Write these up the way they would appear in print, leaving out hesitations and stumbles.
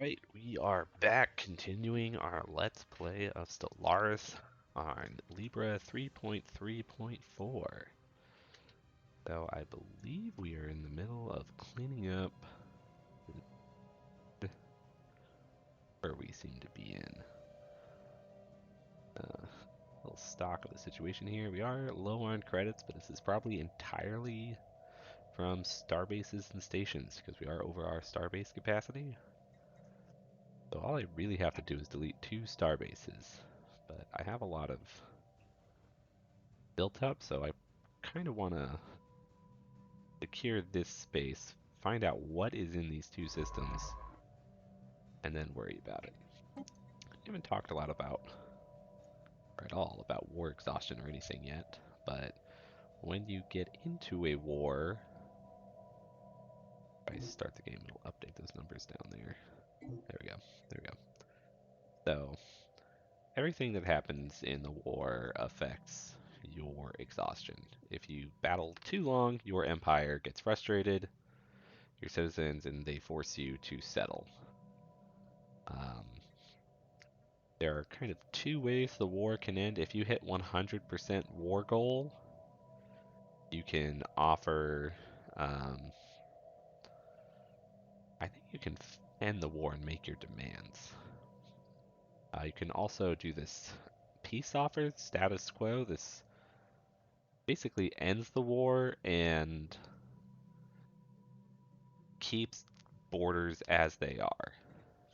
Right, we are back continuing our Let's Play of Stellaris on Libra 3.3.4. So I believe we are in the middle of cleaning up where we seem to be in. A little stock of the situation here. We are low on credits, but this is probably entirely from Starbases and stations because we are over our Starbase capacity. So all I really have to do is delete 2 Starbases, but I have a lot of built up, so I kind of want to secure this space, find out what is in these 2 systems, and then worry about it. I haven't talked a lot about, or at all, about war exhaustion or anything yet, but when you get into a war, if I start the game, it'll update those numbers down there. There we go. There we go. So, everything that happens in the war affects your exhaustion. If you battle too long, your empire gets frustrated, your citizens, and they force you to settle. Um, there are kind of 2 ways the war can end. If you hit 100% war goal, you can offer, I think you can end the war and make your demands. You can also do this peace offer, status quo. This basically ends the war and keeps borders as they are.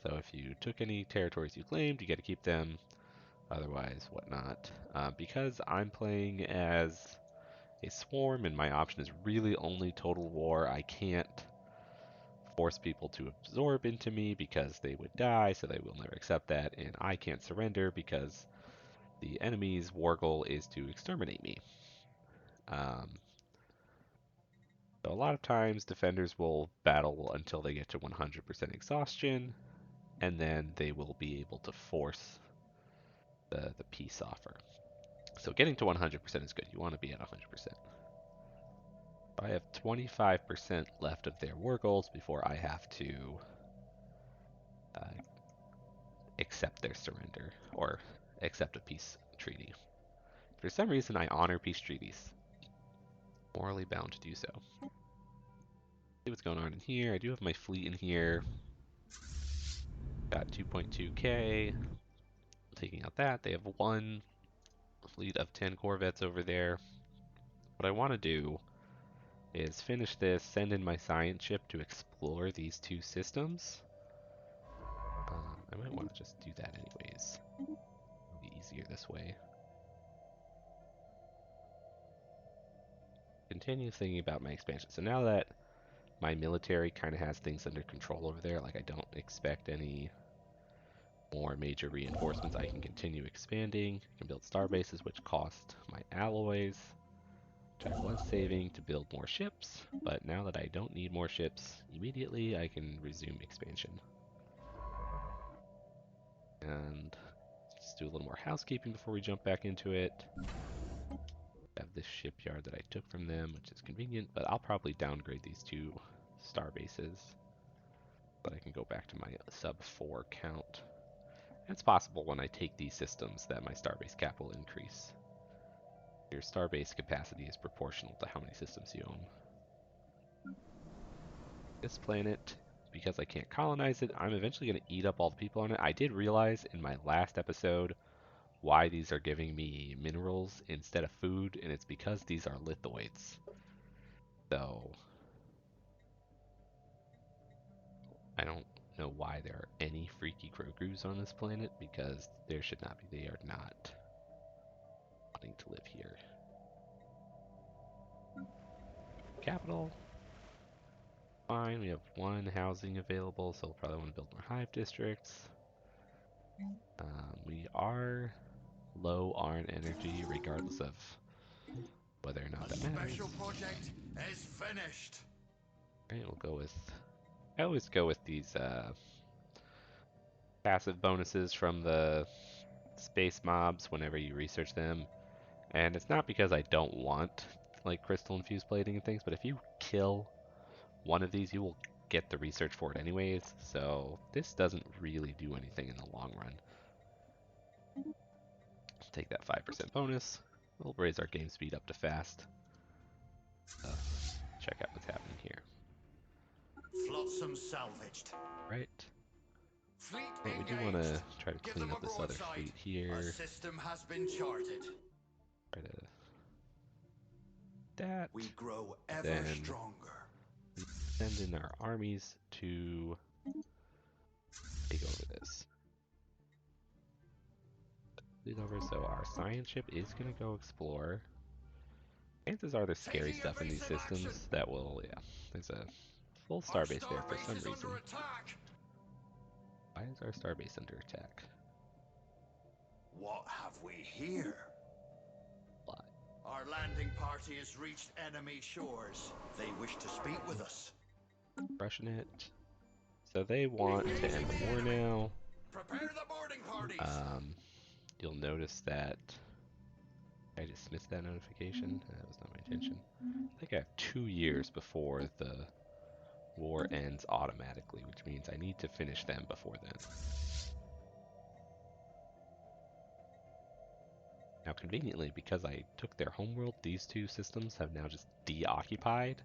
So if you took any territories you claimed, you get to keep them. Otherwise, whatnot. Because I'm playing as a swarm and my option is really only total war, I can't force people to absorb into me because they would die, so they will never accept that, and I can't surrender because the enemy's war goal is to exterminate me. Um, so a lot of times defenders will battle until they get to 100% exhaustion, and then they will be able to force the peace offer. So getting to 100% is good. You want to be at 100%. I have 25% left of their war goals before I have to uh, accept their surrender or accept a peace treaty. For some reason, I honor peace treaties. Morally bound to do so. See what's going on in here. I do have my fleet in here. Got 2.2k. Taking out that, they have 1 fleet of 10 corvettes over there. What I want to do is finish this, send in my science ship to explore these 2 systems. I might want to just do that anyways. It'll be easier this way. Continue thinking about my expansion. So now that my military kind of has things under control over there, like I don't expect any more major reinforcements, I can continue expanding. I can build starbases, which cost my alloys, which I was saving to build more ships, but now that I don't need more ships immediately, I can resume expansion. And just do a little more housekeeping before we jump back into it. Have this shipyard that I took from them, which is convenient, but I'll probably downgrade these 2 star bases, but I can go back to my sub 4 count. And it's possible when I take these systems that my starbase cap will increase. Your starbase capacity is proportional to how many systems you own. This planet, because I can't colonize it, I'm eventually going to eat up all the people on it. I did realize in my last episode why these are giving me minerals instead of food, and it's because these are lithoids. So I don't know why there are any freaky Grogu's on this planet, because there should not be. They are not wanting to live here. Capital. Fine, we have 1 housing available, so we'll probably want to build more hive districts. We are low on energy, regardless of whether or not that matters. Special project is finished. Alright, we'll go with... I always go with these passive bonuses from the space mobs whenever you research them. And it's not because I don't want like crystal infused plating and things, but if you kill one of these, you will get the research for it anyways, so this doesn't really do anything in the long run. Take that 5% bonus. We'll raise our game speed up to fast. Check out what's happening here. Flotsam salvaged. Right. Fleet Well, we do want to engaged. try to Give clean them up a this other broadside. fleet A here. system has been charted. Try to that. We grow ever Then stronger. we send in our armies to take over this. Lead over, so our science ship is going to go explore. Chances are there's scary Taking stuff in these evasive action. systems that will, yeah, there's a full Our starbase there for starbase some is reason. under attack. Why is our starbase under attack? What have we here? Why? Our landing party has reached enemy shores. They wish to speak with us. Crushing it. So they want to end Engaging the the war enemy. now. Prepare the boarding parties. You'll notice that I dismissed that notification. That was not my intention. I think I have 2 years before the war ends automatically, which means I need to finish them before then. Now, conveniently, because I took their homeworld, these two systems have now just deoccupied,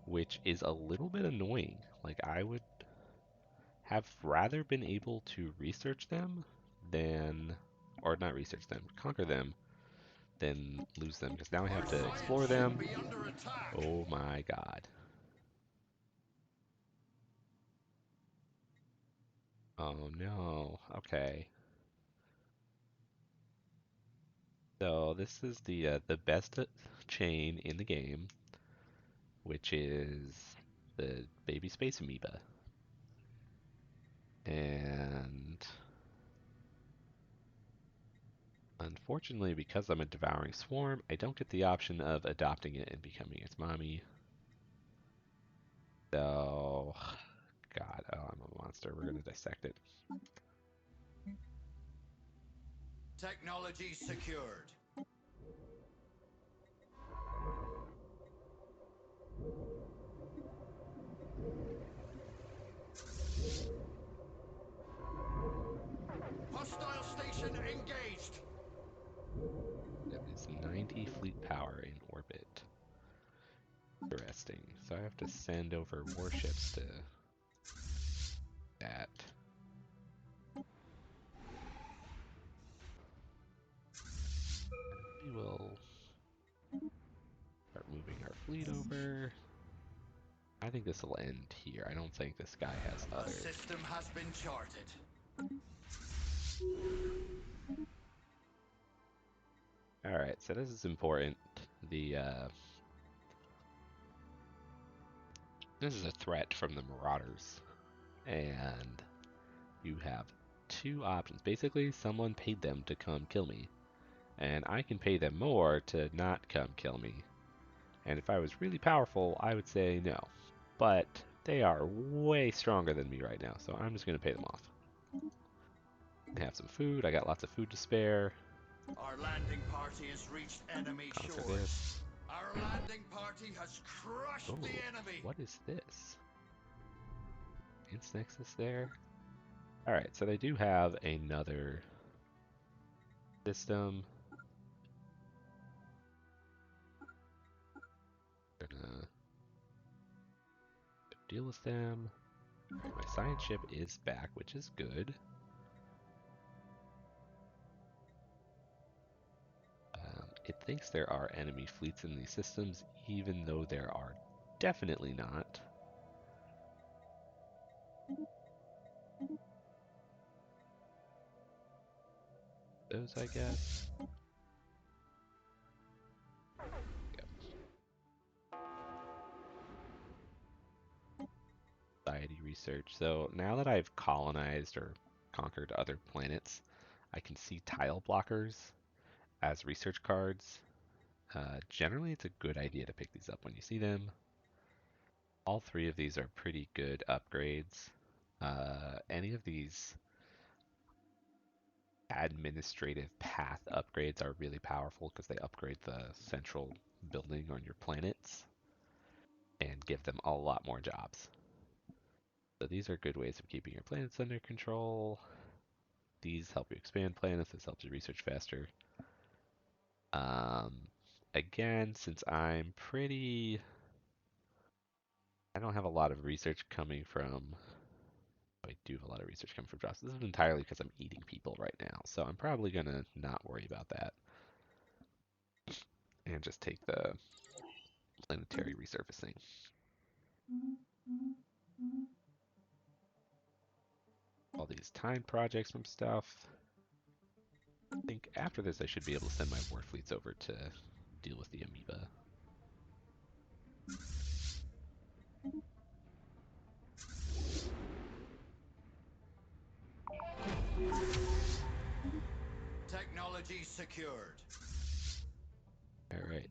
which is a little bit annoying. Like, I would have rather been able to research them than, or not research them, conquer them, than lose them, because now I have Our to science explore should them. be under attack. Oh my god. Oh no. Okay. So this is the best chain in the game, which is the baby space amoeba. And unfortunately, because I'm a devouring swarm, I don't get the option of adopting it and becoming its mommy. So, God, oh, I'm a monster. We're gonna dissect it. Technology secured. Hostile station engaged. That is 90 fleet power in orbit. Interesting. So I have to send over warships to that. We will start moving our fleet over. I think this will end here. I don't think this guy has A other. system has been charted. Alright, so this is important. The This is a threat from the Marauders. And you have two options. Basically, someone paid them to come kill me. And I can pay them more to not come kill me. And if I was really powerful, I would say no. But they are way stronger than me right now, so I'm just going to pay them off. Have some food. I got lots of food to spare. Our landing party has reached enemy Conquer shores. this. Our landing party has crushed Oh, the enemy. what is this? Ants Nexus there. Alright, so they do have another system. Gonna deal with them. Alright, my science ship is back, which is good. It thinks there are enemy fleets in these systems, even though there are definitely not. Those, I guess. Yep. Society research. So now that I've colonized or conquered other planets, I can see tile blockers as research cards. Generally, it's a good idea to pick these up when you see them. All three of these are pretty good upgrades. Any of these administrative path upgrades are really powerful because they upgrade the central building on your planets and give them a lot more jobs. So these are good ways of keeping your planets under control. These help you expand planets. This helps you research faster. Um, Again, since I don't have a lot of research coming from. I do have a lot of research coming from jobs. This is entirely because I'm eating people right now, so I'm probably gonna not worry about that and just take the planetary resurfacing. All these time projects from stuff. I think after this I should be able to send my war fleets over to deal with the amoeba. Technology secured. Alright,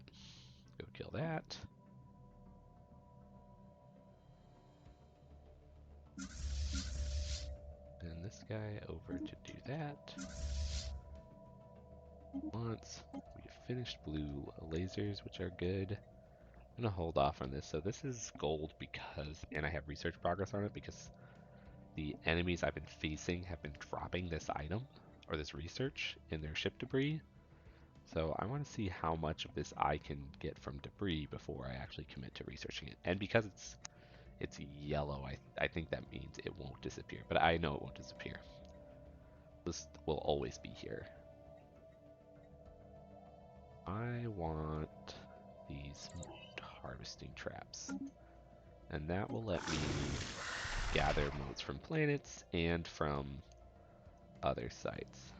go kill that. And this guy over to do that. Once we've finished blue lasers, which are good. I'm gonna hold off on this. So this is gold because, and I have research progress on it because the enemies I've been facing have been dropping this item or this research in their ship debris. So I want to see how much of this I can get from debris before I actually commit to researching it. And because it's yellow, I think that means it won't disappear. But I know it won't disappear. This will always be here. I want these harvesting traps. And that will let me gather motes from planets and from other sites.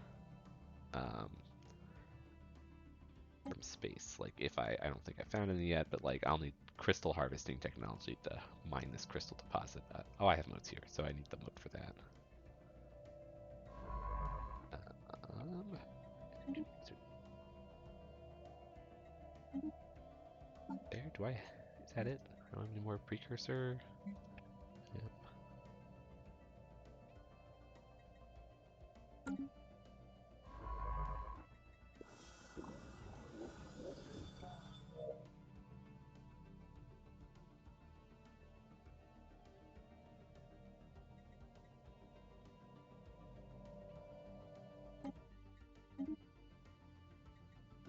From space. Like if I don't think I found any yet, but like I'll need crystal harvesting technology to mine this crystal deposit. Oh, I have motes here, so I need the mote for that. Um, there, is that it? I don't have any more precursor. Yep.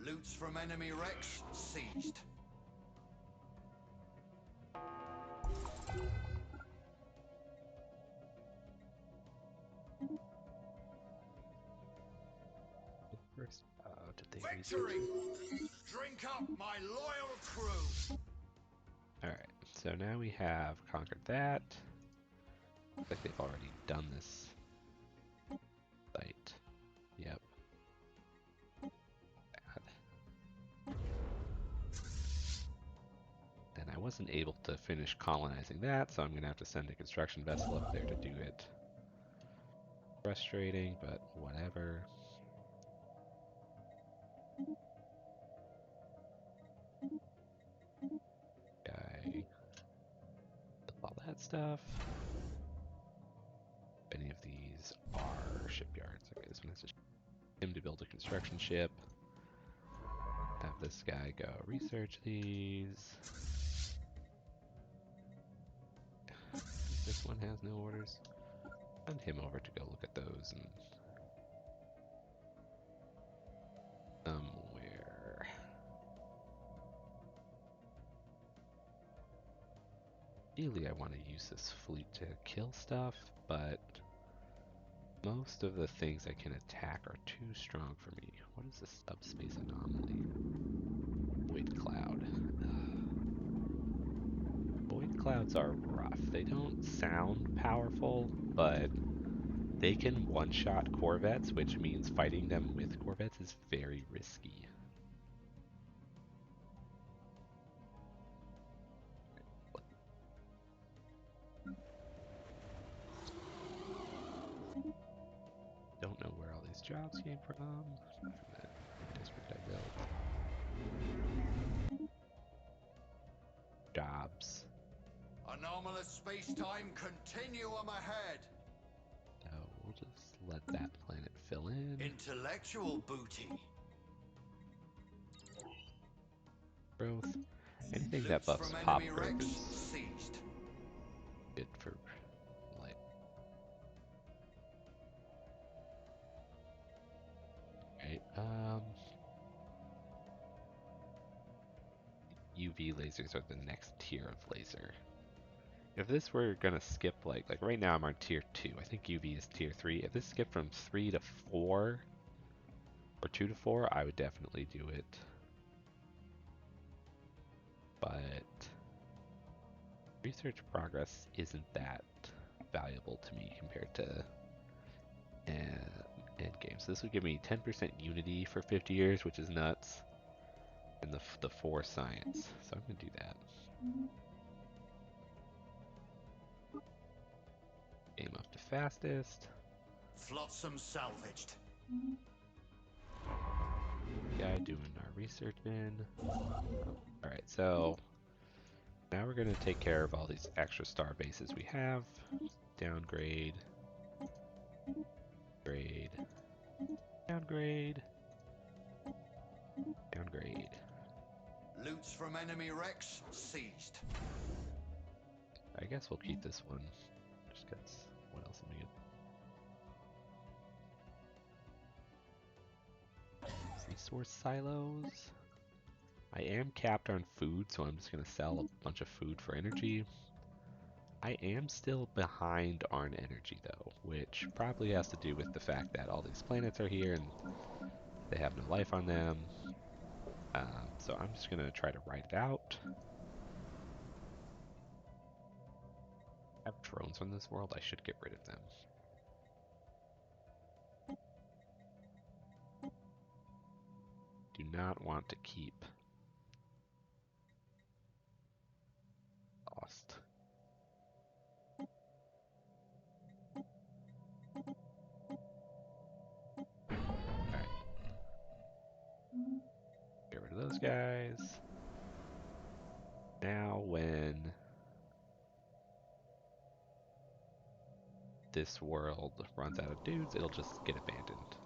Loots from enemy wrecks seized. First, did they research? Victory! Drink up, my loyal crew! Alright, so now we have conquered that. Looks like they've already done this site. Yep. Bad. And I wasn't able to finish colonizing that, so I'm going to have to send a construction vessel up there to do it. Frustrating, but whatever. Guy, all that stuff. Any of these are shipyards. Okay, this one has him to build a construction ship. Have this guy go research these. This one has no orders. Send him over to go look at those and somewhere. Ideally, I want to use this fleet to kill stuff, but most of the things I can attack are too strong for me. What is this subspace anomaly? Void cloud. Void clouds are rough. They don't sound powerful, but they can one-shot corvettes, which means fighting them with corvettes is very risky. Don't know where all these jobs came from. From that district I built. Jobs. Anomalous space-time continuum ahead. So we'll just let that planet fill in. Intellectual booty. Growth. Anything that Loots buffs from pop enemy growth wrecks is seized. good for UV lasers are the next tier of laser. If this were gonna skip like right now I'm on tier 2. I think UV is tier 3. If this skipped from 3 to 4 or 2 to 4, I would definitely do it. But research progress isn't that valuable to me compared to end game. So this would give me 10% unity for 50 years, which is nuts, and the 4 science. So I'm gonna do that. Aim up to fastest. Flotsam salvaged. Guy doing our research in. Alright, so now we're going to take care of all these extra star bases we have. Downgrade. Grade. Downgrade. Downgrade. Loots from enemy wrecks seized. I guess we'll keep this one. Just because, what else am I going to... Resource silos. I am capped on food, so I'm just going to sell a bunch of food for energy. I am still behind on energy though, which probably has to do with the fact that all these planets are here and they have no life on them. So I'm just going to try to ride it out. I have drones on this world, I should get rid of them. Do not want to keep lost. Alright. Get rid of those guys. Now when this world runs out of dudes, it'll just get abandoned.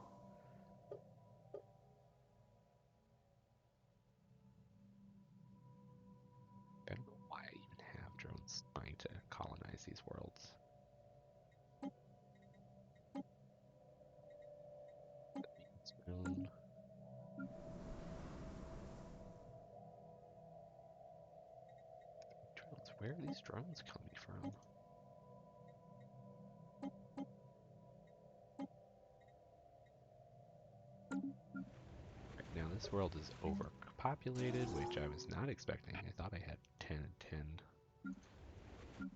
I don't know why I even have drones trying to colonize these worlds. Drone. Drones. Where are these drones coming from? Right now this world is overpopulated, which I was not expecting. I thought I had 10 and 10.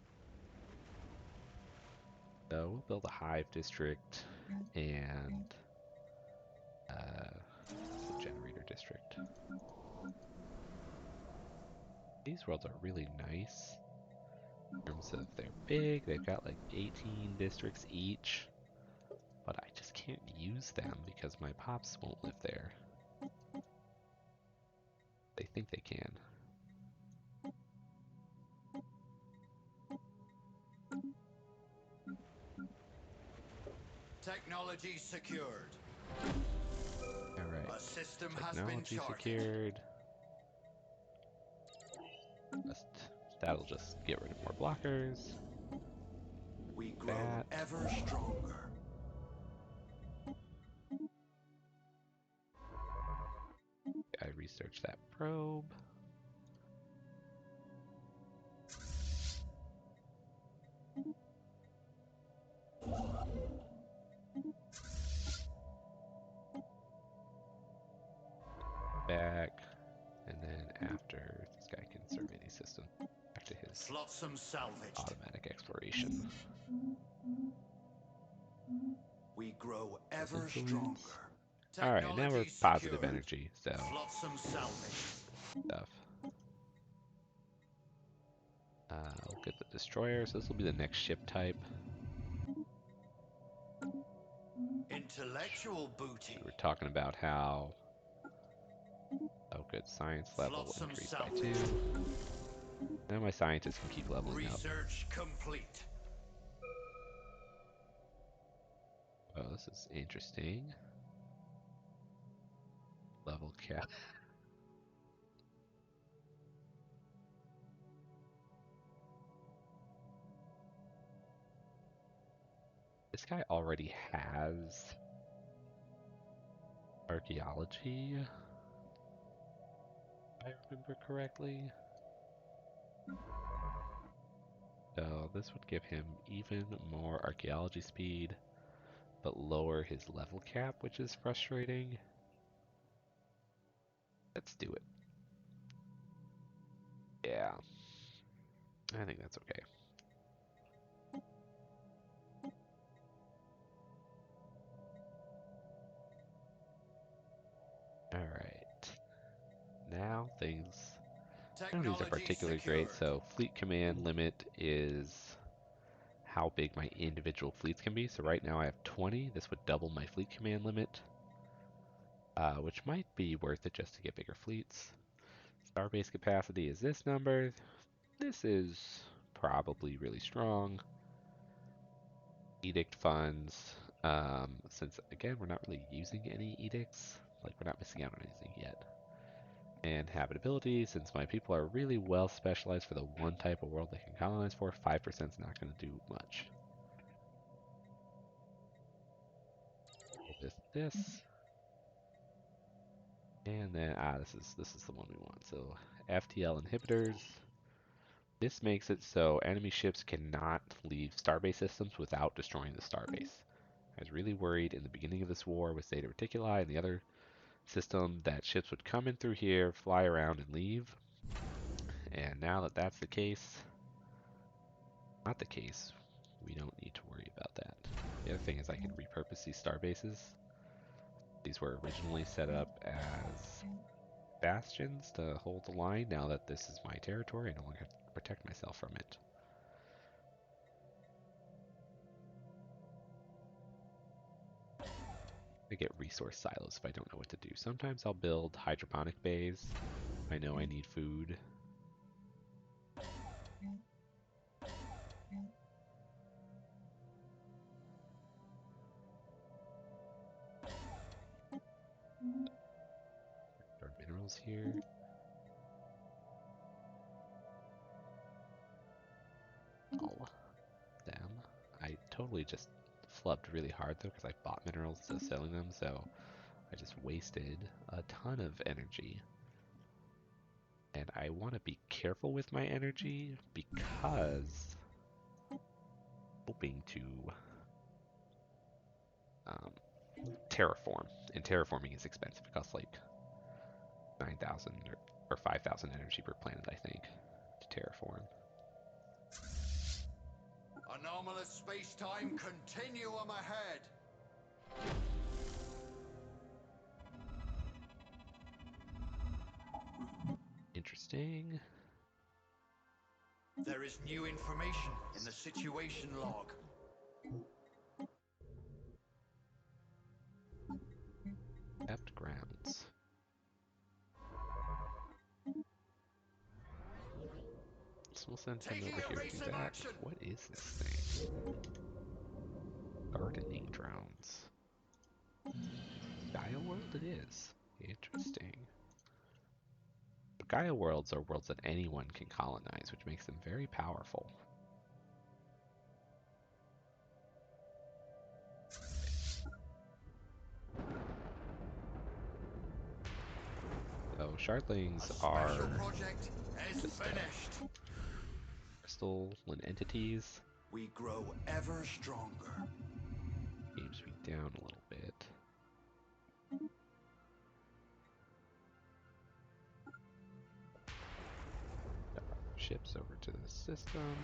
So we'll build a hive district and a generator district. These worlds are really nice in terms of they're big. They've got like 18 districts each, but I just can't use them because my pops won't live there. They think they can. Technology secured. Alright. A system has been Technology charted. secured. That'll just get rid of more blockers. We grow That. ever stronger. I researched that probe. Back. And then after, this guy can survey these systems. Back to his Flotsam salvaged. automatic exploration. We grow Those ever influence. stronger. Alright, now we're Technology positive secured. energy, so Flotsam salvaged. stuff. We'll get the destroyer, so this will be the next ship type. Intellectual booty. We were talking about how good science level Flotsam increased by salvaged. 2. Now my scientists can keep leveling up. Research complete. Oh, this is interesting. Level cap. This guy already has archaeology. I remember correctly. So this would give him even more archaeology speed, but lower his level cap, which is frustrating. Let's do it. Yeah, I think that's okay. Alright, now things, none of these are Technology particularly great, secured. so fleet command limit is how big my individual fleets can be. So right now I have 20. This would double my fleet command limit, which might be worth it just to get bigger fleets. Starbase capacity is this number. This is probably really strong. Edict funds, since again we're not really using any edicts, like we're not missing out on anything yet. And habitability, since my people are really well specialized for the one type of world they can colonize for, 5% is not going to do much. This, and then this is the one we want. So Ftl Inhibitors. This makes it so enemy ships cannot leave Starbase systems without destroying the Starbase. I was really worried in the beginning of this war with Zeta Reticuli and the other system that ships would come in through here, fly around, and leave. And now that that's the case, not the case, we don't need to worry about that. The other thing is I can repurpose these Starbases. These were originally set up as bastions to hold the line. Now that this is my territory, I no longer have to protect myself from it. I get resource silos if I don't know what to do. Sometimes I'll build hydroponic bays. I know I need food. There are minerals here. All them. I totally just flubbed really hard though because I bought minerals instead of selling them, so I just wasted a ton of energy. And I want to be careful with my energy because I'm hoping to um, terraform. And terraforming is expensive. It costs like 9,000 or 5,000 energy per planet, I think, to terraform. Anomalous space-time continuum ahead. Interesting. There is new information in the situation log. Kept grounds. So we'll send him Taking over here to do evasive that. action. What is this thing? Gardening drones. Gaia world it is. Interesting. Gaia worlds are worlds that anyone can colonize, which makes them very powerful. So shardlings A special are project is just finished. crystalline entities. We grow ever stronger. Game speed down a little bit. Ships over to the system.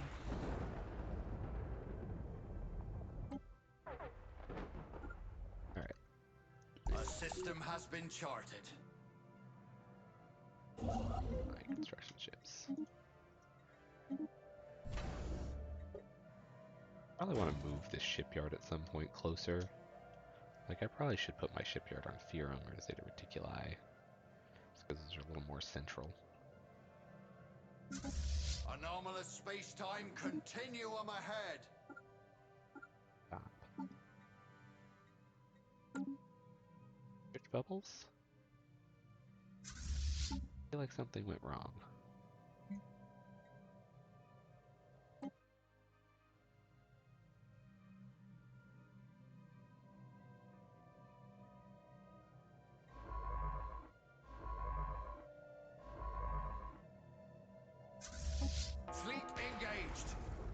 Alright, A system has been charted. my construction ships. Probably want to move this shipyard at some point closer. Like, I probably should put my shipyard on Therum or Zeta Reticuli. Just because those are a little more central. Anomalous space-time continuum ahead. Stop. Rich bubbles? I feel like something went wrong.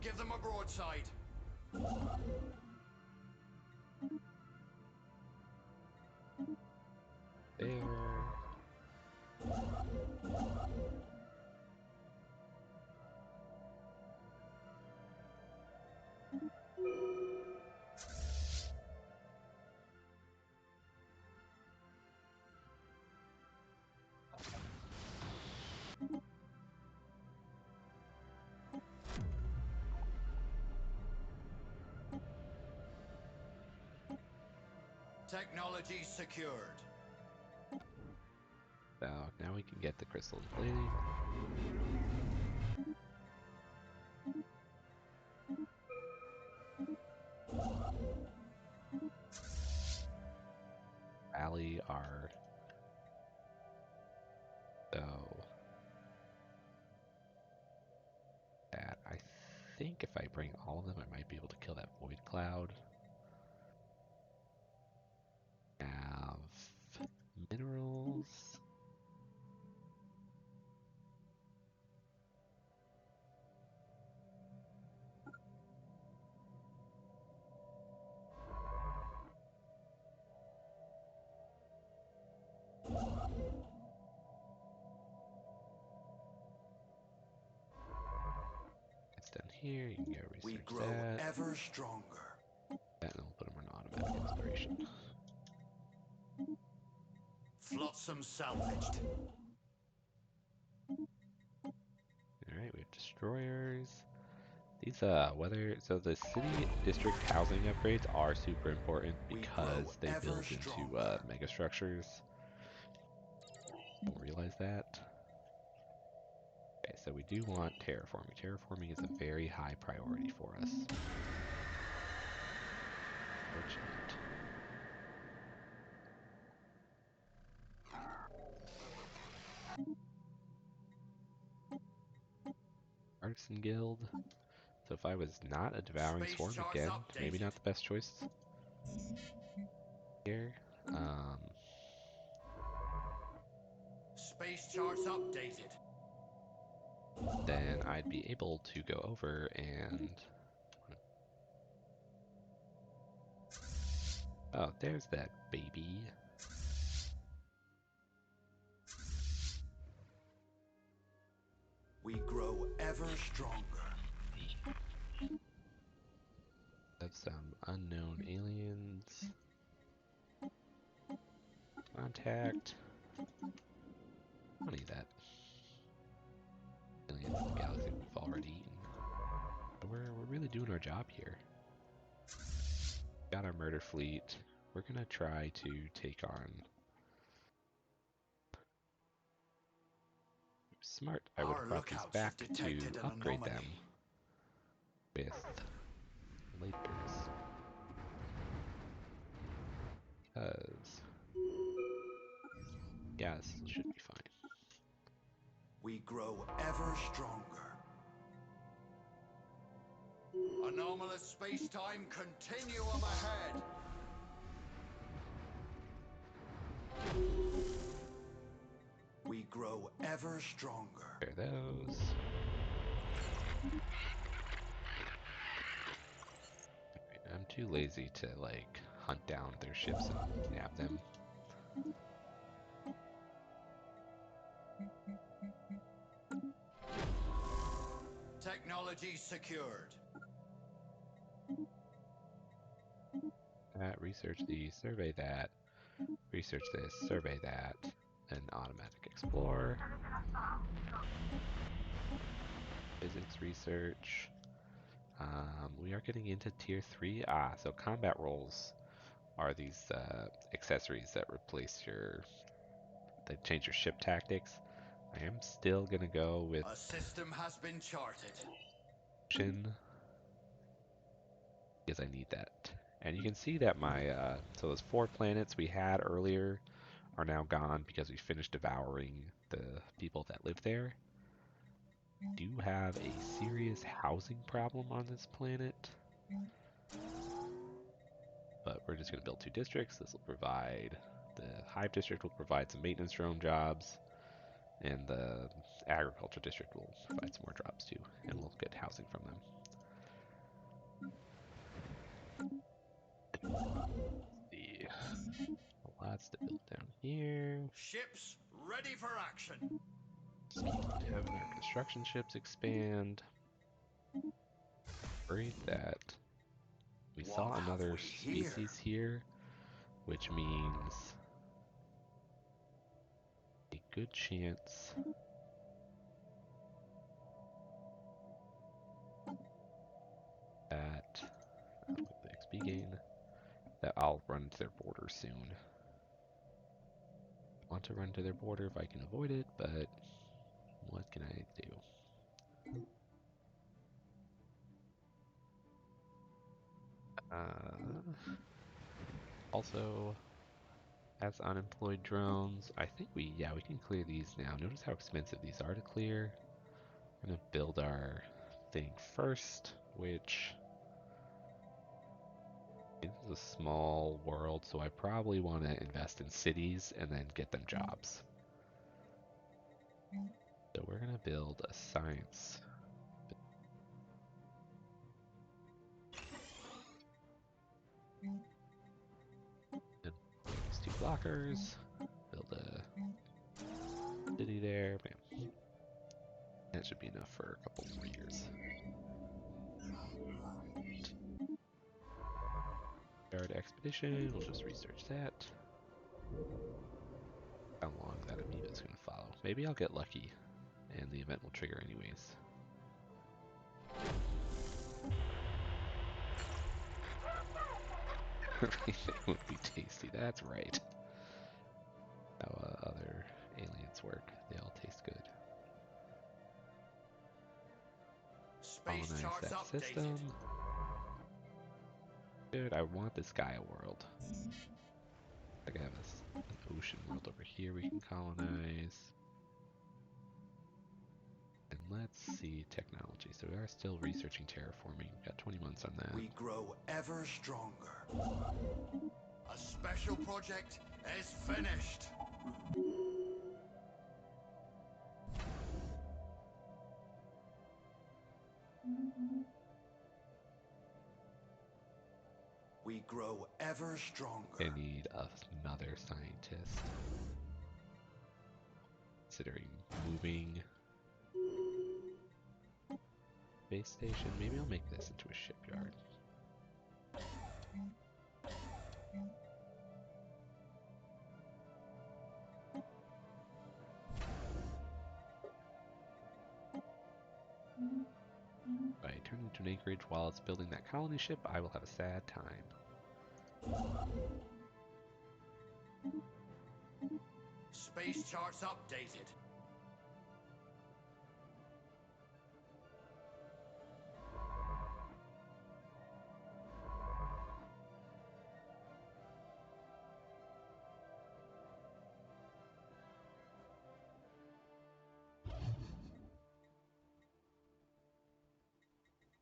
Give them a broadside. There. Technology secured. So now we can get the crystal inflating. Rally our so that I think if I bring all of them, I might be able to kill that void cloud. Have minerals. It's done here. You can go We research grow that. ever stronger. And we'll put them on automatic exploration. Flotsam salvaged. Alright, we have destroyers. These so the city district housing upgrades are super important We grow because they ever build into stronger. mega structures. Don't realize that. Okay, so we do want terraforming. Terraforming is a very high priority for us. Fortunate. Artisan Guild. So if I was not a Devouring Space Swarm, charts again, maybe updated. not the best choice here. Space charts updated. Then I'd be able to go over and... Oh, there's that baby. We grow ever stronger. Have some unknown aliens. Contact. I don't need that. Aliens in the galaxy we've already eaten. But we're really doing our job here. Got our murder fleet. We're gonna try to take on... Smart. I would have Our brought these lookouts have back to detected an upgrade them anomaly. with lasers. Because... yeah, this should be fine. We grow ever stronger. Anomalous space-time continuum ahead. We grow ever stronger. There those. I'm too lazy to, like, hunt down their ships and nab them. Technology secured. Research these, survey that, research this, survey that, and automatic explore. Physics research. We are getting into tier 3. So combat roles are these accessories that replace that change your ship tactics. I am still gonna go with A system has been charted. Shin because I need that. And you can see that so those 4 planets we had earlier are now gone because we finished devouring the people that live there. We do have a serious housing problem on this planet. But we're just going to build 2 districts. This will provide, the Hive District will provide some maintenance drone jobs, and the Agriculture District will provide some more jobs too, and we'll get housing from them. lots to build down here. Ships ready for action. Just keep having our construction ships expand. Worried that we What saw have another we here? species here, which means a good chance that with the XP gain that I'll run to their border soon. I want to run to their border if I can avoid it, but what can I do? Also, as unemployed drones, I think we can clear these now. Notice how expensive these are to clear. I'm gonna build our thing first, which this is a small world, so I probably want to invest in cities and then get them jobs. So we're gonna build a science. And these two blockers. Build a city there. Bam. That should be enough for a couple more years. Start expedition. We'll just research that. How long that amoeba is gonna follow. Maybe I'll get lucky, and the event will trigger anyways. Everything would be tasty. That's right. How other aliens work. They all taste good. Space Colonize charts that updated. system. Dude, I want this Gaia world. I have an ocean world over here we can colonize. And let's see technology. So we are still researching terraforming. We've got 20 months on that. We grow ever stronger. A special project is finished. We grow ever stronger. I need another scientist. Considering moving base station, maybe I'll make this into a shipyard. If I turn into an anchorage while it's building that colony ship, I will have a sad time. Space charts updated.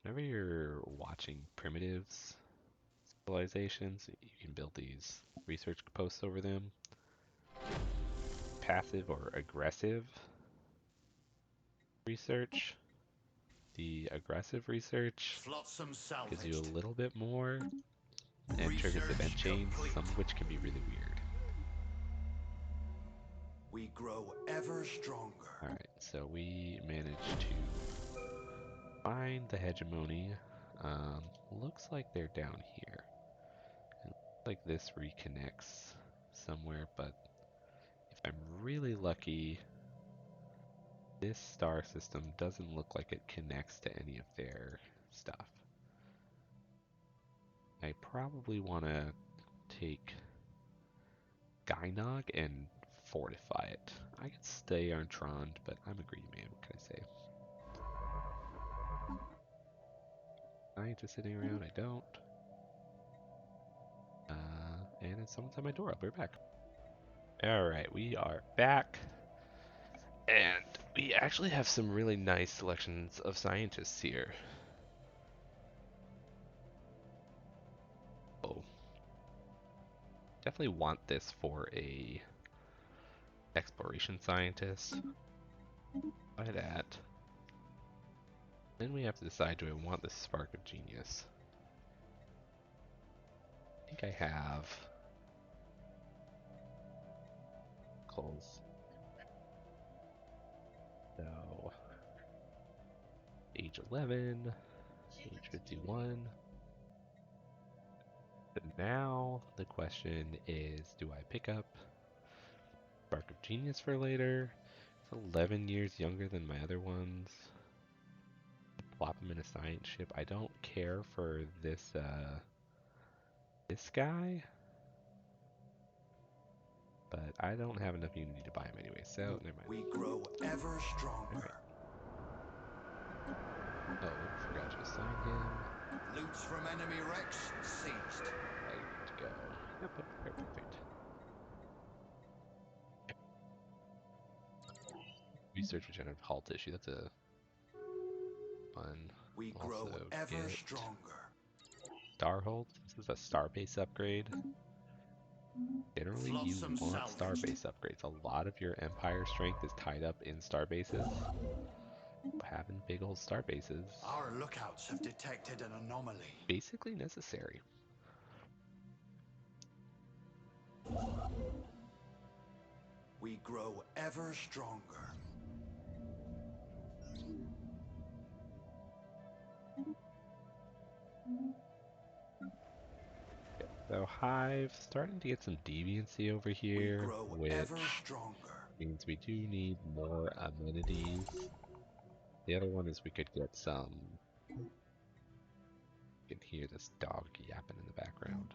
Whenever you're watching primitives civilizations, you can build these research posts over them. Passive or aggressive research. The aggressive research Flotsam gives you a salvaged. little bit more and triggers event Research chains, complete. some of which can be really weird. We grow ever stronger. Alright, so we managed to find the hegemony. Looks like they're down here. It looks like this reconnects somewhere, but if I'm really lucky, this star system doesn't look like it connects to any of their stuff. I probably want to take Gynog and fortify it. I could stay on Trond, but I'm a greedy man, what can I say? Scientist sitting around, I don't. And then someone's at my door. I'll be right back. Alright, we are back. And we actually have some really nice selections of scientists here. Oh. Definitely want this for a exploration scientist. Buy that. Then we have to decide, do I want the spark of genius? I think I have vehicles. So, age 11, age 51. But now the question is, do I pick up Spark of Genius for later? It's 11 years younger than my other ones. Plop him in a science ship. I don't care for this guy, but I don't have enough unity to buy him anyway, so never mind. We grow ever stronger. Alright. Oh, forgot to assign him. Loots from enemy wrecks seized. Ready to go. Yep, perfect. Research regenerative hull tissue. That's a fun. We Also grow ever get stronger. Starhold. This is a Starbase upgrade. Generally, you Flotsam want salvaged. Starbase upgrades. A lot of your Empire strength is tied up in Starbases. Having big old Starbases Our lookouts have detected an anomaly. basically necessary. We grow ever stronger. So Hive starting to get some deviancy over We here, grow ever which stronger. means we do need more amenities. The other one is we could get some. You can hear this dog yapping in the background.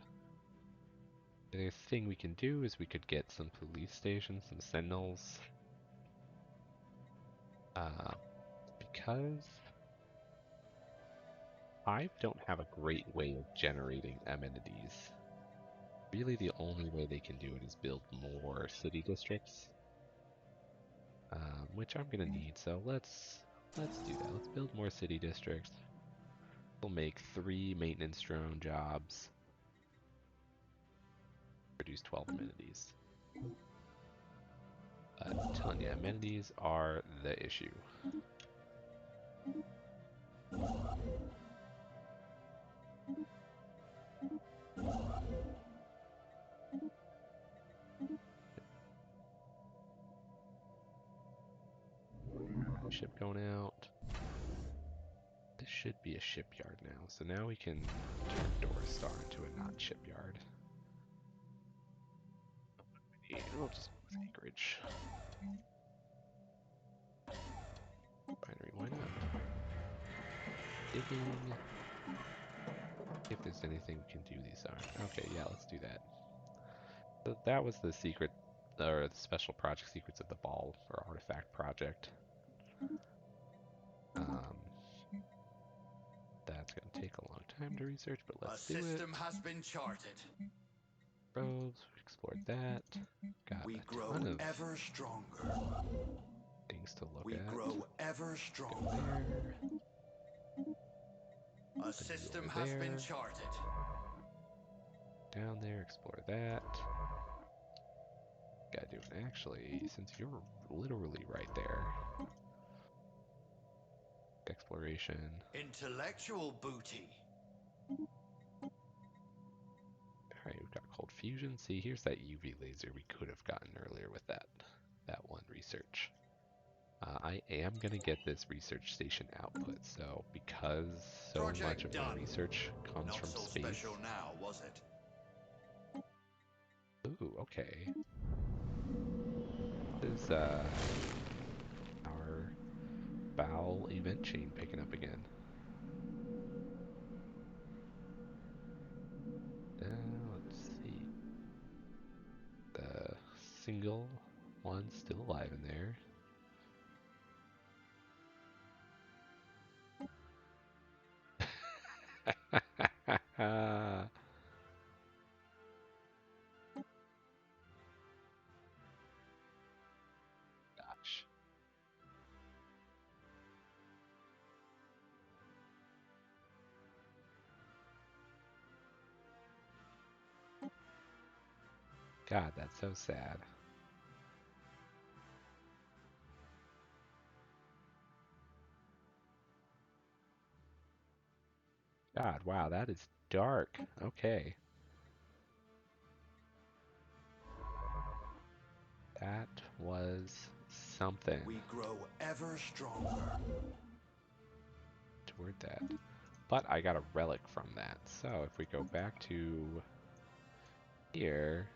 The other thing we can do is we could get some police stations, some sentinels. Because I don't have a great way of generating amenities. Really, the only way they can do it is build more city districts, which I'm gonna need. So let's do that. Let's build more city districts. We'll make 3 maintenance drone jobs. Produce 12 amenities. I'm telling you, amenities are the issue. Ship going out. This should be a shipyard now. So now we can turn Doristar into a non-shipyard. And we'll just go with acreage. Binary, why not? Digging. If there's anything we can do these are. Okay, yeah, let's do that. So that was the secret, or the special project secrets of the ball or artifact project. That's going to take a long time to research, but let's do it. A system has been charted. Probes, explored that. Got We a grow ton of ever stronger. things to look We at. grow ever Go stronger. there. A Then you system over has been there. charted. Down there, explore that. Gotta do it. Actually, since you're literally right there. Exploration. Intellectual booty. Alright, we've got cold fusion. See, here's that UV laser we could have gotten earlier with that one research. I am going to get this research station output, so because so much Project of my done. research comes Not from so space. special now, was it? Ooh, okay. This is our foul event chain picking up again. Let's see. The single one's still alive in there. Gosh. God, that's so sad. God, wow, that is dark. Okay. That was something. We grow ever stronger. Toward that. But I got a relic from that. So if we go back to here,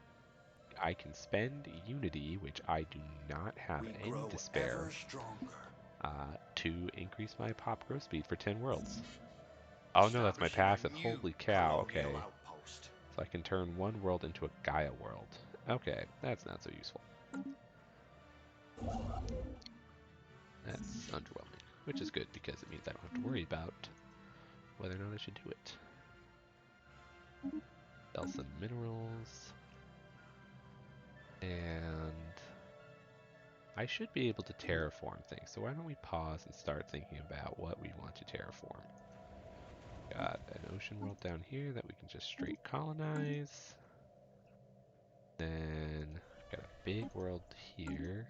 I can spend Unity, which I do not have We any grow to ever spare, stronger. to increase my pop growth speed for 10 worlds. Oh no, that's my Establishing passive. a new Holy cow, colonial okay. outpost. So I can turn one world into a Gaia world. Okay, that's not so useful. That's underwhelming, which is good because it means I don't have to worry about whether or not I should do it. Sell some minerals. And I should be able to terraform things. So why don't we pause and start thinking about what we want to terraform. Got an ocean world down here that we can just straight colonize. Then got a big world here.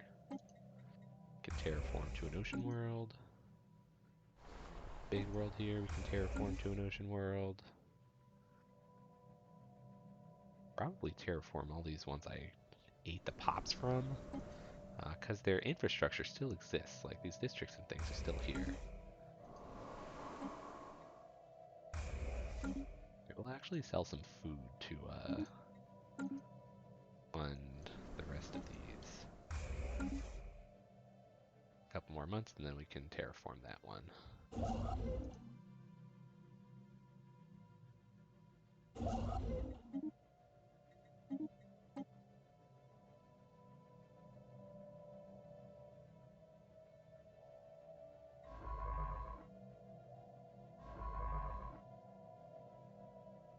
Can terraform to an ocean world. Big world here we can terraform to an ocean world. Probably terraform all these ones I ate the pops from, because their infrastructure still exists. Like these districts and things are still here. We'll actually sell some food to fund the rest of these. A couple more months and then we can terraform that one.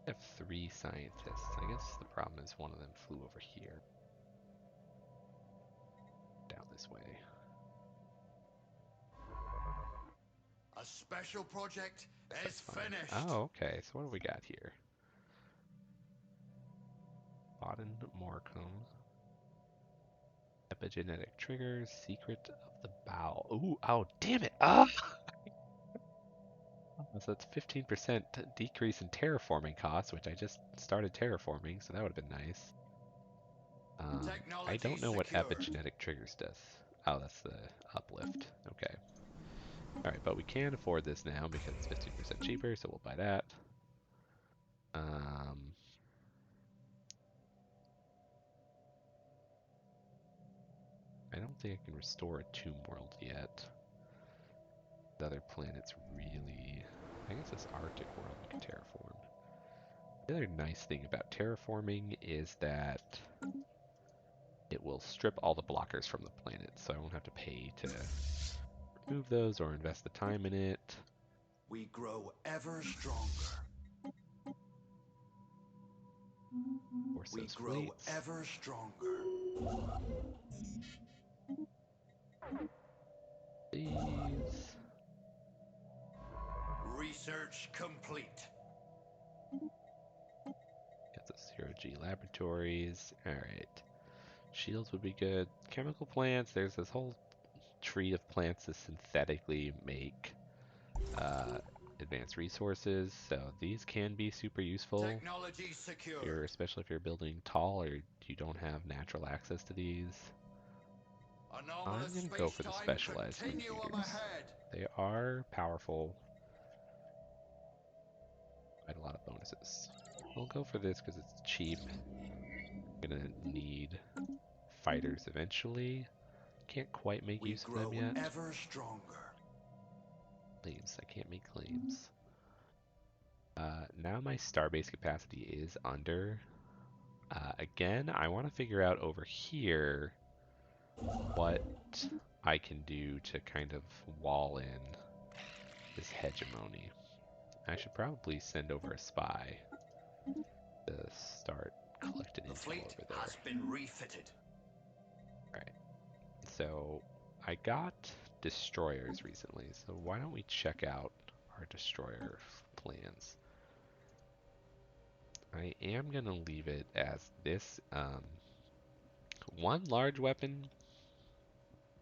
I have 3 scientists. I guess the problem is one of them flew over here. Down this way. A special project That's is fine. finished. Oh, okay. So what do we got here? Auden Morcom. Epigenetic triggers. Secret of the Bow. Ooh, oh, damn it. Ah! So that's 15% decrease in terraforming costs, which I just started terraforming, so that would have been nice. I Technology don't know what secured. epigenetic triggers does. Oh, that's the uplift. Okay. Alright, but we can afford this now because it's 15% cheaper, so we'll buy that. I don't think I can restore a tomb world yet. The other planets really... I guess this Arctic world we can terraform. The other nice thing about terraforming is that it will strip all the blockers from the planet, so I won't have to pay to remove those or invest the time in it. We grow ever stronger. Force We those grow fleets. ever stronger. These. Research complete. Got the zero G laboratories. Alright. Shields would be good. Chemical plants. There's this whole tree of plants to synthetically make uh, advanced resources. So these can be super useful, Technology secured. especially if you're building tall or you don't have natural access to these. I'm Anomalous going to go for the space-time specialized meat continuum eaters. ahead. They are powerful. Quite a lot of bonuses. We'll go for this because it's cheap. Gonna need fighters eventually. Can't quite make We use of them grow yet. ever stronger. Claims. I can't make claims. Now my starbase capacity is under. Again, I want to figure out over here what I can do to kind of wall in this hegemony. I should probably send over a spy to start collecting The intel fleet over there. has been refitted. Alright, so I got destroyers recently, so why don't we check out our destroyer plans. I am going to leave it as this. One large weapon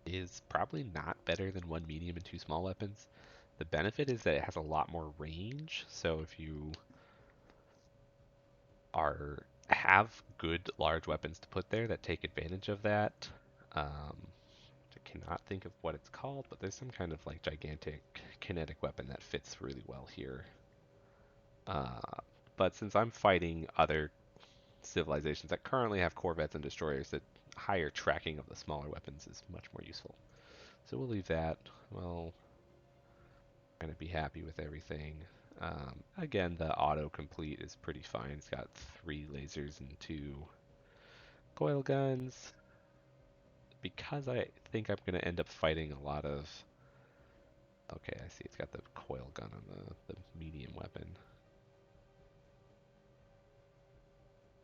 is probably not better than one medium and 2 small weapons. The benefit is that it has a lot more range, so if you have good large weapons to put there that take advantage of that, I cannot think of what it's called, but there's some kind of like gigantic kinetic weapon that fits really well here. Uh, but since I'm fighting other civilizations that currently have corvettes and destroyers, that higher tracking of the smaller weapons is much more useful. So we'll leave that. Well, going to be happy with everything. Again, the autocomplete is pretty fine. It's got 3 lasers and 2 coil guns. Because I think I'm going to end up fighting a lot of... Okay, I see it's got the coil gun on the medium weapon.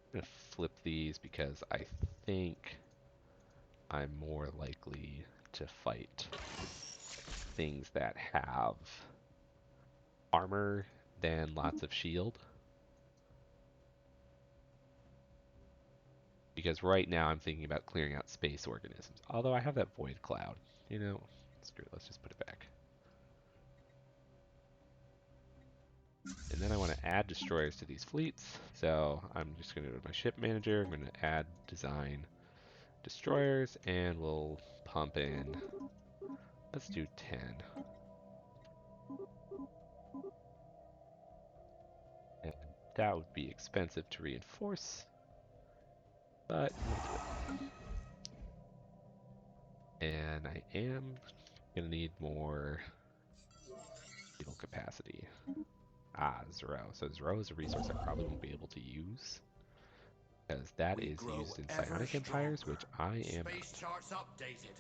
I'm going to flip these because I think I'm more likely to fight things that have armor than lots of shield. Because right now I'm thinking about clearing out space organisms. Although I have that void cloud. You know, screw it, let's just put it back. And then I want to add destroyers to these fleets. So I'm just going to go to my ship manager. I'm going to add design destroyers and we'll pump in, let's do 10. And that would be expensive to reinforce, but we'll do it. And I am going to need more fuel capacity. Ah, Zero. So Zero is a resource I probably won't be able to use because that We is grow used in ever psionic empires, stronger. which I am Space not. charts updated.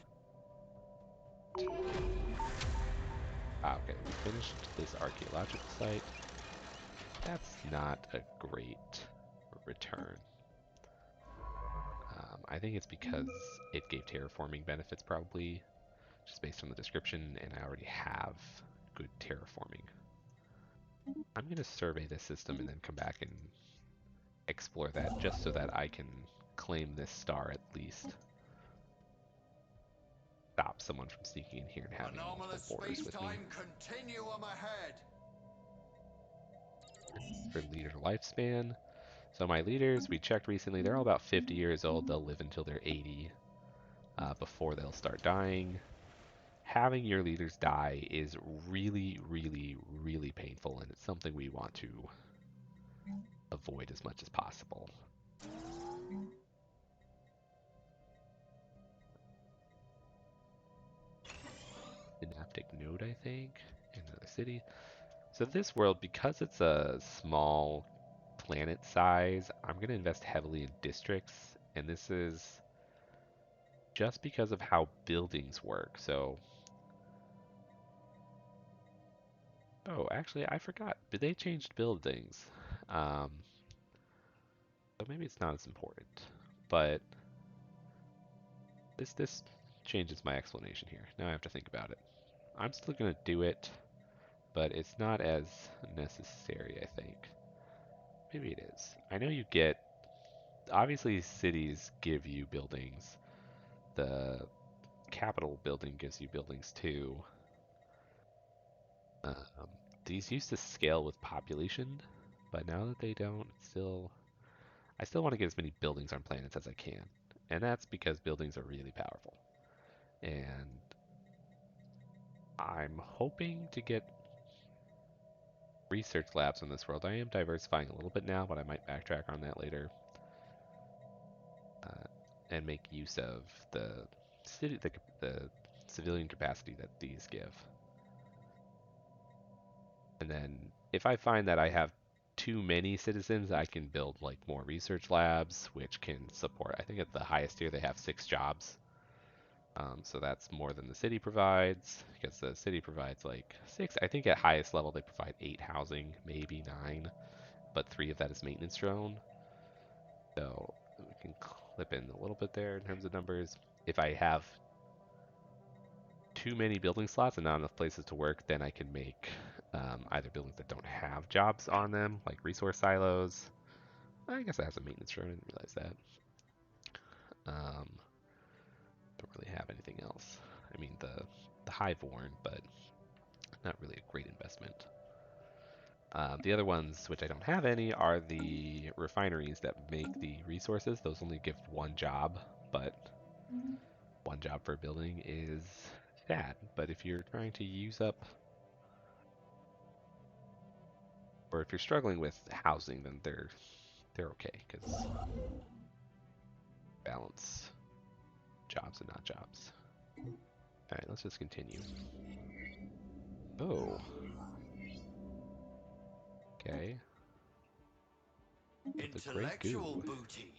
Ah, okay, we finished this archaeological site. That's not a great return. I think it's because it gave terraforming benefits probably, just based on the description, and I already have good terraforming. I'm going to survey this system and then come back and explore that just so that I can claim this star at least. Stop someone from sneaking in here and having multiple Anomalous borders with me. space-time continuum ahead. For leader lifespan, so my leaders, we checked recently, they're all about 50 years old. They'll live until they're 80 before they'll start dying. Having your leaders die is really, really, really painful, and it's something we want to avoid as much as possible. Synaptic node, I think, in another city. So this world, because it's a small planet size, I'm going to invest heavily in districts, and this is just because of how buildings work. So, oh, actually, I forgot. They changed buildings. Um, so maybe it's not as important. But this changes my explanation here. Now I have to think about it. I'm still going to do it, but it's not as necessary, I think. Maybe it is. I know you get, obviously cities give you buildings. The Capitol building gives you buildings too. Um, these used to scale with population, but now that they don't, I still want to get as many buildings on planets as I can. And that's because buildings are really powerful. And I'm hoping to get research labs on this world. I am diversifying a little bit now, but I might backtrack on that later. And make use of the city, the civilian capacity that these give. And then if I find that I have too many citizens, I can build like more research labs, which can support, I think at the highest tier they have 6 jobs. So that's more than the city provides, because the city provides like 6. I think at highest level they provide 8 housing, maybe 9, but 3 of that is maintenance drone. So we can clip in a little bit there in terms of numbers. If I have too many building slots and not enough places to work, then I can make either buildings that don't have jobs on them, like resource silos. I guess that has a maintenance drone. I didn't realize that. Don't really have anything else. I mean the Highborn, but not really a great investment. The other ones, which I don't have any, are the refineries that make the resources. Those only give 1 job, but one job per building is sad. But if you're trying to use up, or if you're struggling with housing, then they're okay because balance jobs and not jobs. All right, let's just continue. Oh, okay. With a great Intellectual goo. booty.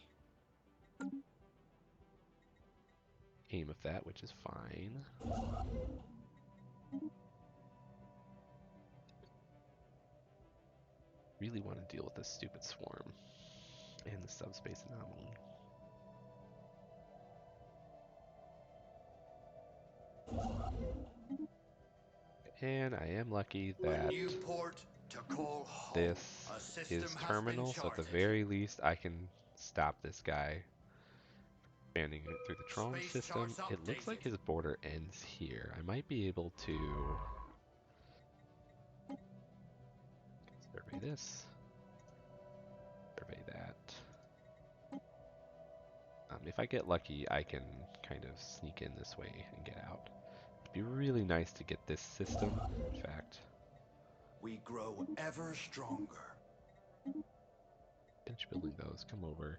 Aim of that, which is fine. Really want to deal with this stupid swarm and the subspace anomaly. And I am lucky A that new port to call home. this A system is has been terminal, so at the charted. very least I can stop this guy expanding it through the Tron Space system. charts It looks like updated. his border ends here. I might be able to survey this, survey that. If I get lucky, I can kind of sneak in this way and get out. It'd be really nice to get this system. In fact, We grow ever stronger. finish building those. Come over.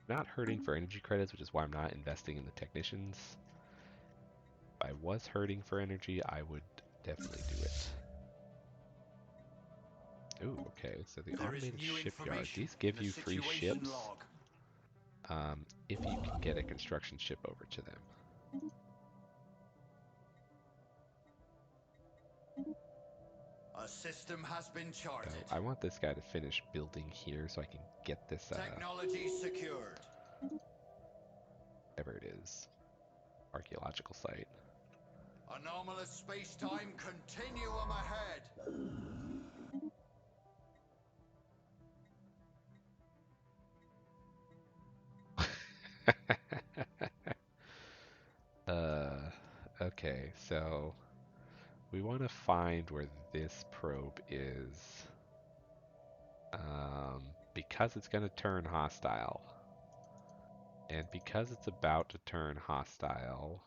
Not hurting for energy credits, which is why I'm not investing in the technicians. If I was hurting for energy, I would definitely do it. Ooh, okay, so the There is automated new shipyard. information These in give the you free situation ships log. if you can get a construction ship over to them. A system has been So charted. I want this guy to finish building here so I can get this, Technology secured. whatever it is, archaeological site. Anomalous space-time continuum ahead. Okay, so we want to find where this probe is, because it's going to turn hostile. And because it's about to turn hostile,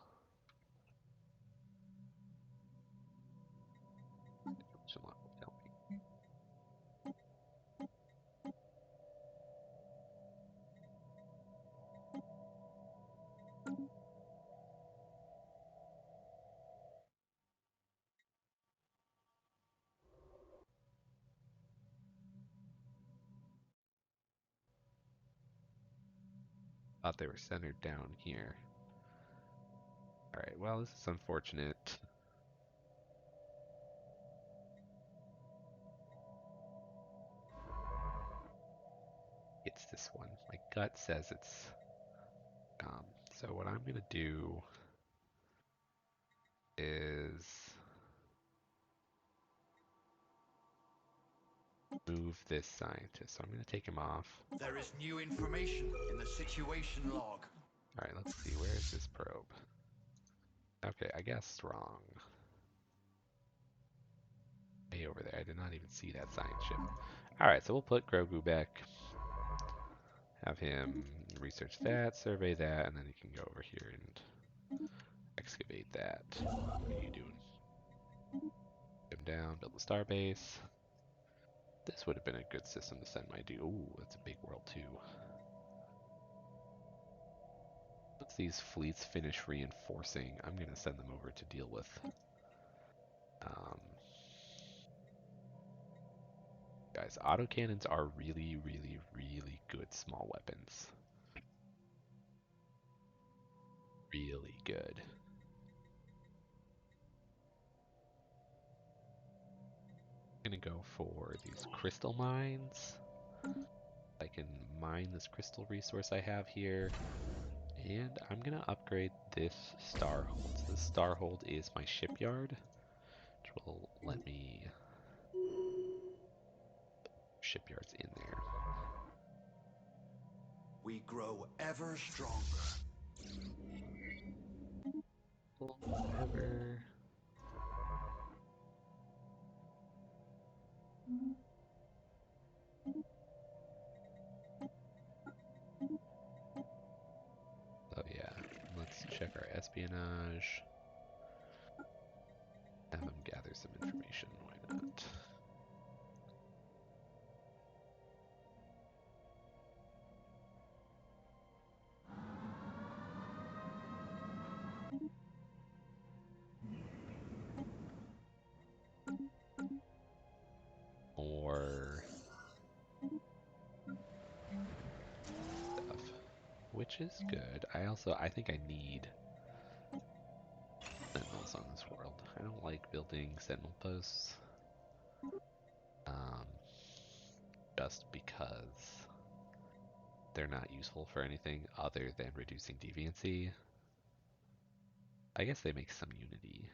thought they were centered down here. Alright, well, this is unfortunate. It's this one. My gut says it's so what I'm gonna do is move this scientist. So I'm gonna take him off. There is new information in the situation log. Alright, let's see. Where is this probe? Okay, I guessed wrong. Way over there. I did not even see that science ship. Alright, so we'll put Grogu back. Have him research that, survey that, and then he can go over here and excavate that. What are you doing? Come down, build a starbase. This would have been a good system to send my dude. Ooh, that's a big world too. Once these fleets finish reinforcing, I'm going to send them over to deal with um, guys, autocannons are really, really, really good small weapons. Really good. I'm going to go for these crystal mines. I can mine this crystal resource I have here. And I'm going to upgrade this starhold. So this starhold is my shipyard, which will let me shipyards in there. We grow ever stronger. Whatever. espionage. Have them gather some information. Why not? More stuff, which is good. I think I need sentinels on this world. I don't like building sentinel posts, um, just because they're not useful for anything other than reducing deviancy. I guess they make some unity.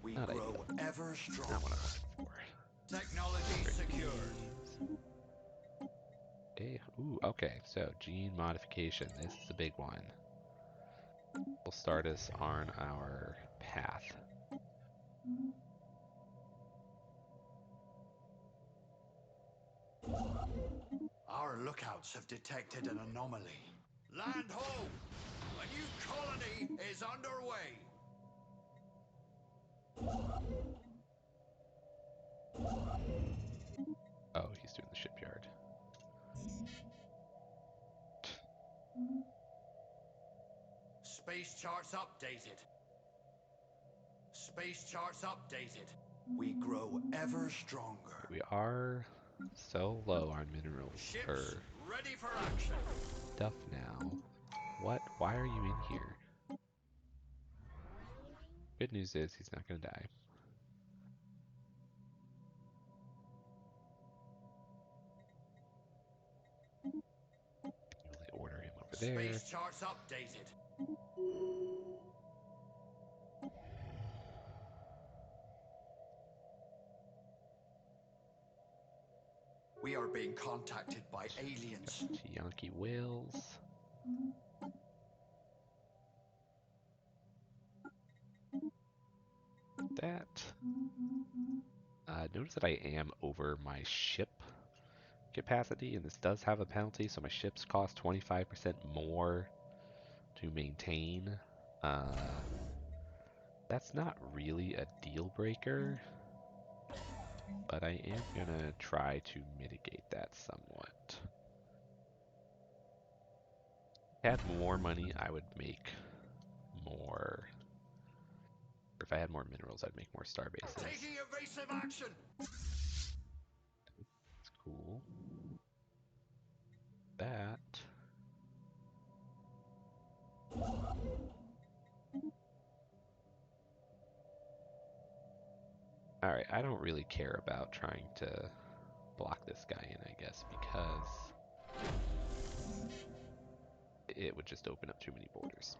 We Not grow ideal. ever Not what I'm stronger. looking for. Technology Break secured. these. Okay. Ooh, okay. So gene modification. This is a big one. Will start us on our path. Our lookouts have detected an anomaly. Land ho! A new colony is underway. Oh, he's doing the shipyard. Space charts updated. Space charts updated. We grow ever stronger. We are so low on minerals Ships or ready for action. stuff now. What? Why are you in here? Good news is he's not going to die. Manually order him over there. Space charts updated. We are being contacted by aliens. Got Yankee whales. That. Notice that I am over my ship capacity, and this does have a penalty, so my ships cost 25% more to maintain. Uh, that's not really a deal breaker, but I am gonna try to mitigate that somewhat. If I had more money, I would make more. Or if I had more minerals, I'd make more starbases. Taking evasive action. That's cool. That. Alright, I don't really care about trying to block this guy in, I guess, because it would just open up too many borders.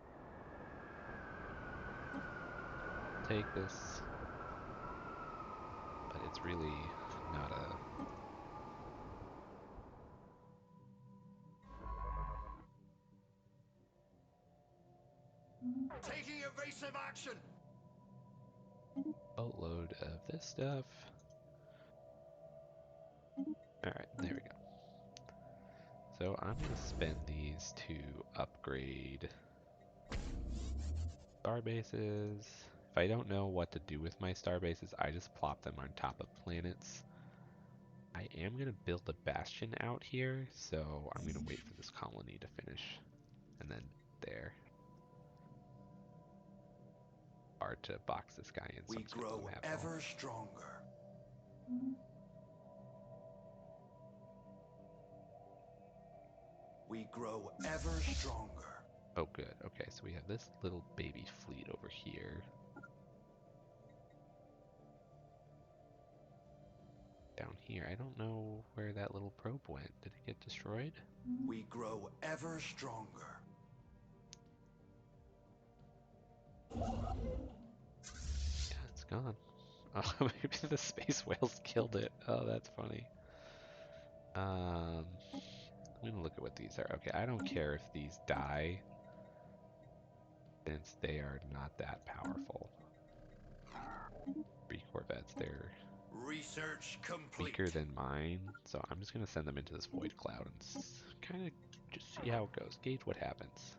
Take this, but it's really not a... Taking evasive action. boatload of this stuff. Alright, there we go. So I'm going to spend these to upgrade starbases. If I don't know what to do with my starbases, I just plop them on top of planets. I am going to build a bastion out here, so I'm going to wait for this colony to finish. And then there. Hard to box this guy in, so We I'm just going to let grow him have it all. ever stronger. We grow ever stronger. Oh, good. Okay, so we have this little baby fleet over here. Down here, I don't know where that little probe went. Did it get destroyed? We grow ever stronger. Yeah, it's gone. Oh, maybe the space whales killed it. Oh, that's funny. I'm gonna look at what these are. Okay, I don't care if these die, since they are not that powerful. 3 corvettes, they're Research weaker complete. than mine, so I'm just gonna send them into this void cloud and kind of just see how it goes. Gauge what happens.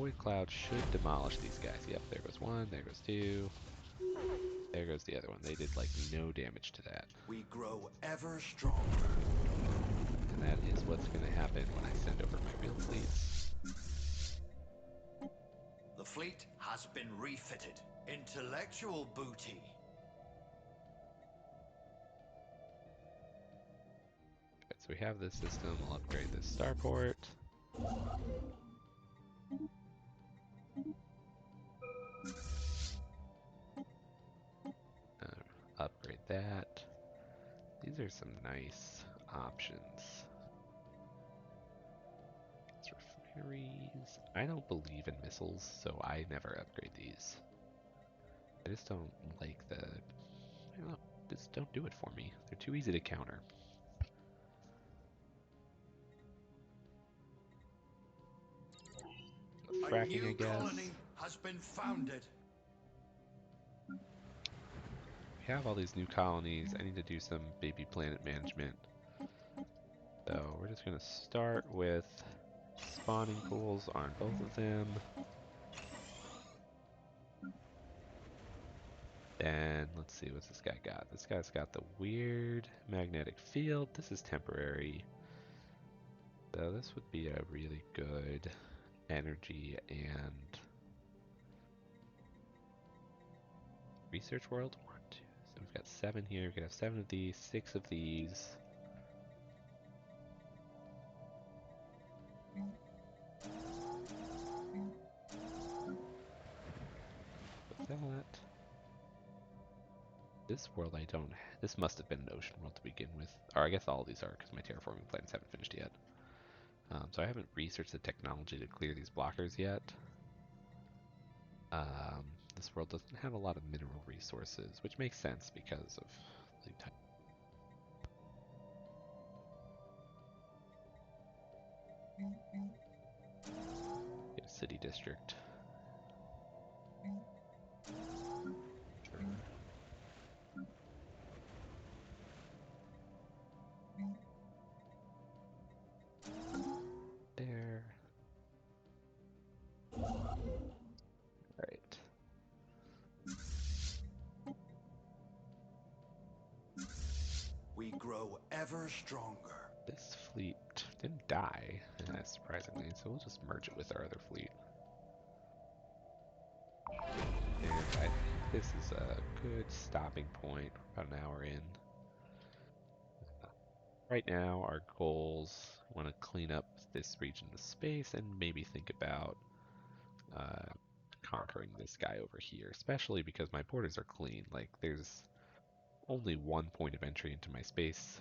Void Cloud should demolish these guys. Yep, there goes one, there goes two, there goes the other one. They did like no damage to that. We grow ever stronger. And that is what's going to happen when I send over my real fleets. The fleet has been refitted. Intellectual booty. Okay, so we have this system. We'll upgrade this starport. Upgrade that. These are some nice options. It's refineries. I don't believe in missiles, so I never upgrade these. I just don't like the... I don't know, just don't do it for me. They're too easy to counter. A Fracking, I new guess. colony has been founded. We have all these new colonies. I need to do some baby planet management. So we're just going to start with spawning pools on both of them. Then let's see, what's this guy got? This guy's got the weird magnetic field. This is temporary. So this would be a really good energy and research world. One, two. So we've got 7 here. We could have 7 of these, 6 of these. With that. This world I don't... This must have been an ocean world to begin with. Or I guess all of these are, because my terraforming plans haven't finished yet. So I haven't researched the technology to clear these blockers yet. This world doesn't have a lot of mineral resources, which makes sense because of the type. Get a city district. Sure. There. Right. We grow ever stronger. This fleet didn't die, surprisingly, so we'll just merge it with our other fleet. And I think this is a good stopping point. We're about an hour in. Right now, our goals want to clean up this region of space and maybe think about conquering this guy over here, especially because my borders are clean. Like, there's only one point of entry into my space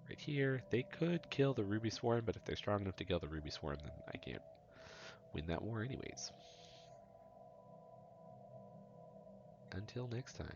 right here. They could kill the Ruby Swarm, but if they're strong enough to kill the Ruby Swarm, then I can't win that war anyways. Until next time.